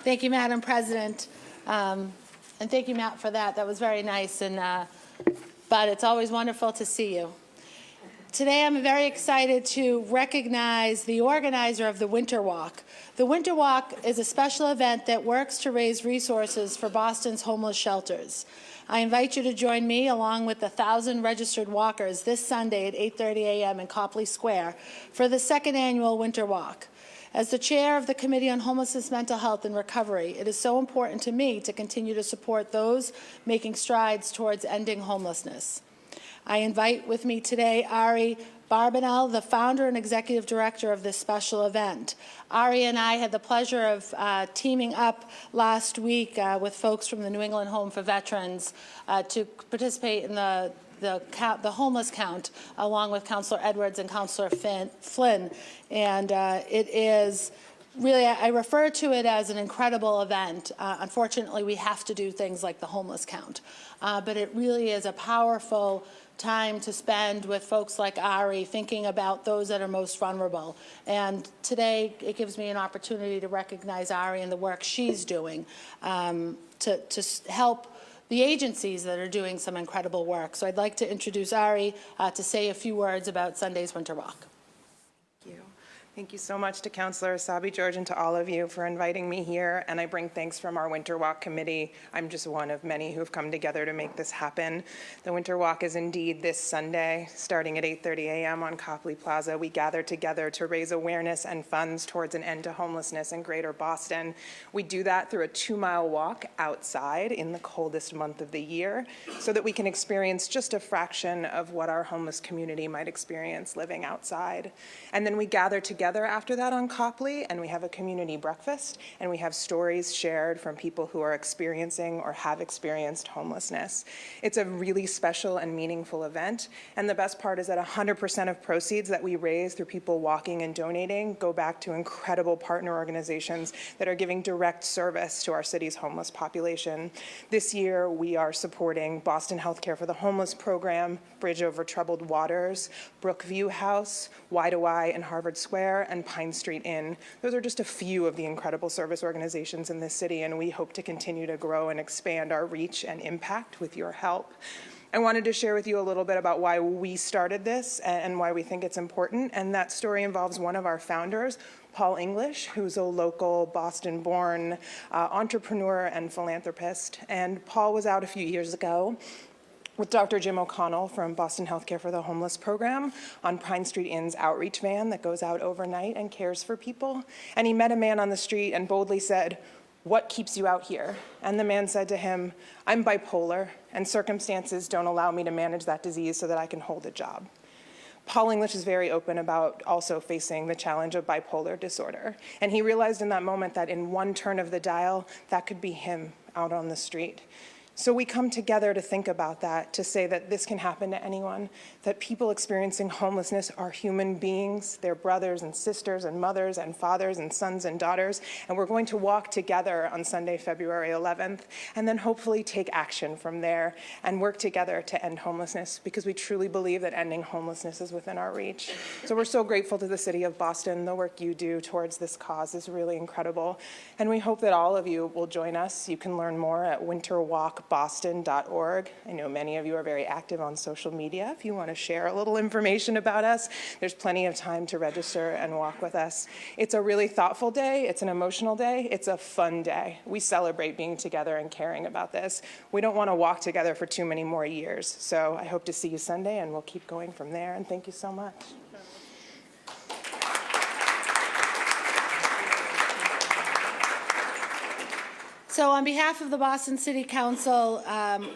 Thank you, Madam President. And thank you, Matt, for that. That was very nice. But it's always wonderful to see you. Today, I'm very excited to recognize the organizer of the Winter Walk. The Winter Walk is a special event that works to raise resources for Boston's homeless shelters. I invite you to join me, along with 1,000 registered walkers, this Sunday at 8:30 a.m. in Copley Square for the second annual Winter Walk. As the chair of the Committee on Homelessness, Mental Health, and Recovery, it is so important to me to continue to support those making strides towards ending homelessness. I invite with me today Ari Barbanel, the founder and executive director of this special event. Ari and I had the pleasure of teaming up last week with folks from the New England Home for Veterans to participate in the homeless count, along with Councilor Edwards and Councilor Flynn. And it is really, I refer to it as an incredible event. Unfortunately, we have to do things like the homeless count. But it really is a powerful time to spend with folks like Ari, thinking about those that are most vulnerable. And today, it gives me an opportunity to recognize Ari and the work she's doing to help the agencies that are doing some incredible work. So I'd like to introduce Ari to say a few words about Sunday's Winter Walk. Thank you. Thank you so much to Councilor Sabi George and to all of you for inviting me here. And I bring thanks from our Winter Walk committee. I'm just one of many who have come together to make this happen. The Winter Walk is indeed this Sunday, starting at 8:30 a.m. on Copley Plaza. We gather together to raise awareness and funds towards an end to homelessness in Greater Boston. We do that through a 2-mile walk outside in the coldest month of the year so that we can experience just a fraction of what our homeless community might experience living outside. And then we gather together after that on Copley, and we have a community breakfast, and we have stories shared from people who are experiencing or have experienced homelessness. It's a really special and meaningful event, and the best part is that 100% of proceeds that we raise through people walking and donating go back to incredible partner organizations that are giving direct service to our city's homeless population. This year, we are supporting Boston Healthcare for the Homeless program, Bridge Over Troubled Waters, Brookview House, Y2Y in Harvard Square, and Pine Street Inn. Those are just a few of the incredible service organizations in this city, and we hope to continue to grow and expand our reach and impact with your help. I wanted to share with you a little bit about why we started this and why we think it's important, and that story involves one of our founders, Paul English, who's a local Boston-born entrepreneur and philanthropist. And Paul was out a few years ago with Dr. Jim O'Connell from Boston Healthcare for the Homeless program on Pine Street Inn's outreach van that goes out overnight and cares for people. And he met a man on the street and boldly said, "What keeps you out here?" And the man said to him, "I'm bipolar, and circumstances don't allow me to manage that disease so that I can hold a job." Paul English is very open about also facing the challenge of bipolar disorder. And he realized in that moment that in one turn of the dial, that could be him out on the street. So we come together to think about that, to say that this can happen to anyone, that people experiencing homelessness are human beings, they're brothers and sisters and mothers and fathers and sons and daughters, and we're going to walk together on Sunday, February 11th, and then hopefully take action from there and work together to end homelessness, because we truly believe that ending homelessness is within our reach. So we're so grateful to the City of Boston. The work you do towards this cause is really incredible, and we hope that all of you will join us. You can learn more at winterwalkboston.org. I know many of you are very active on social media. If you want to share a little information about us, there's plenty of time to register and walk with us. It's a really thoughtful day. It's an emotional day. It's a fun day. We celebrate being together and caring about this. We don't want to walk together for too many more years. So I hope to see you Sunday, and we'll keep going from there. And thank you so much. So on behalf of the Boston City Council,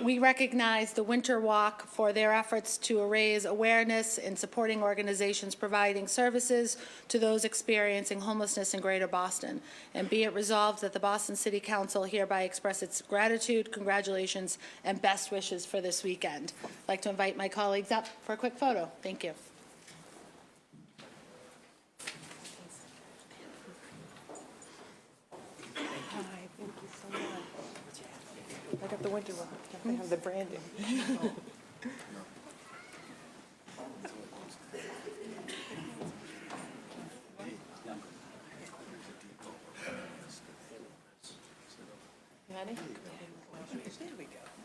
we recognize the Winter Walk for their efforts to raise awareness in supporting organizations providing services to those experiencing homelessness in Greater Boston. And be it resolved that the Boston City Council hereby express its gratitude, congratulations, and best wishes for this weekend. I'd like to invite my colleagues up for a quick photo. Thank you. I got the Winter Walk. They have the branding. Ready? There we go.